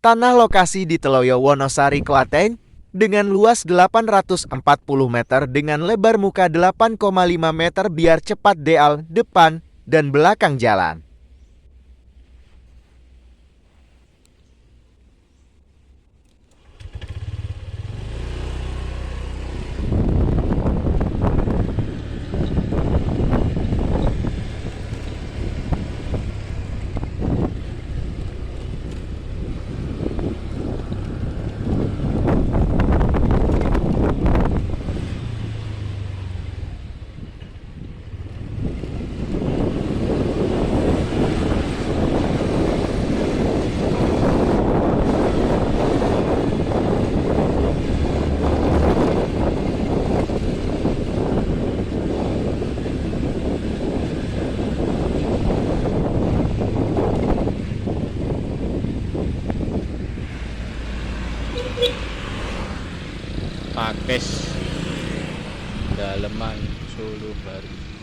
Tanah lokasi di Teloyo Wonosari, Klaten, dengan luas 840 meter dengan lebar muka 8,5 meter biar cepat deal depan dan belakang jalan. Pakis Daleman Solo Baru.